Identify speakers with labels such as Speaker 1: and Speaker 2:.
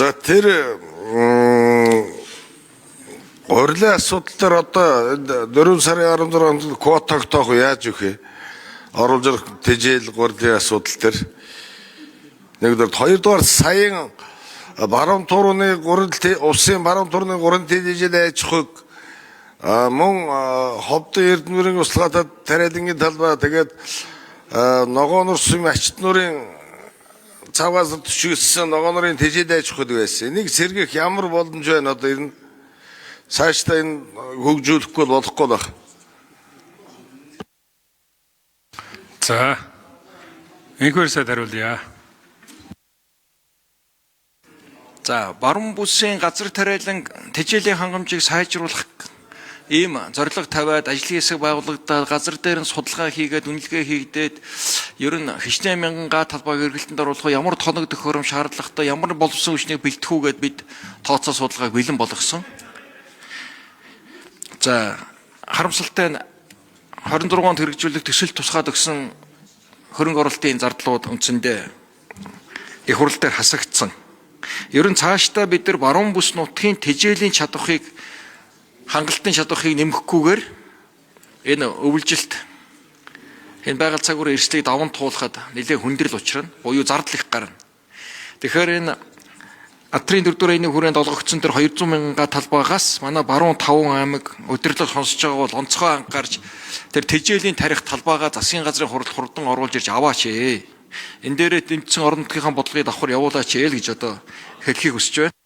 Speaker 1: За тэр урьдчилан асуудал дээр одоо 4 сарын 16-нд квот тогтоох яаж өгөх вэ? Оруулж ирэх тэжээл урьдчилан асуудал дээр нэгдүгээр, хоёрдугаар саяын баруун туурны улсын баруун туурны гурван тэжээл аж ахуйг мөн ховдын Эрдэнэрийн услахад тариалангийн талбай тэгээд ногоон нур сүм ачт нурын цаваас төшөөлсөн ногоон нурын тэжээл аж ахуйд байсан. Энийг сэргийх ямар боломж байна одоо энэ цаашдаа энэ хөгжүүлэхгүй болохгүй байх.
Speaker 2: За энэхүүр сайд хариулъя.
Speaker 3: За баруун бүсийн газар тариалан тэжээлийн хангамжийг сайжруулах ийм зорилго тавиад ажлын хэсэг байгуулагдаад газар дээр нь судалгаа хийгээд үнэлгээ хийгдээд ер нь хичнээн мянган га талбайг эргэлтэнд оруулах ямар тоног төхөөрөм шаардлагатай ямар боловсон хүчнийг бэлтгэхүүгээд бид тооцоо судалгааг бэлэн болгосон. За харамсалтай нь 26 онд хэрэгжүүлэх төсөл тусгаад өгсөн хөрөнгө оруулалтын зардлууд үндсэндээ их хурл дээр хасагдсан. Ер нь цаашдаа бид нар баруун бүс нутгийн тэжээлийн чадварыг хангалтын чадварыг нэмэхгүйгээр энэ өвлжилт энэ байгаль цагуурын эрсдлийг даван туулахад нэлээд хүндрэл учрна. Буюу зардал их гарна. Тэгэхээр энэ Атрийн 4 дугаар аяны хүрээнд олгогдсон тэр 200 мянган га талбайгаас манай баруун 5 аймаг удирдлага сонсож байгаа бол онцгой анхаарч тэр тэжээлийн тарих талбайгаа засгийн газрын хуралд хурдан оруулж ирж аваач ээ. Энэ дээрээ дэмжсэн орон нутгийнхаа бодлогыг давхар явуулаач ээ л гэж одоо хэлхийг хүсэж байна.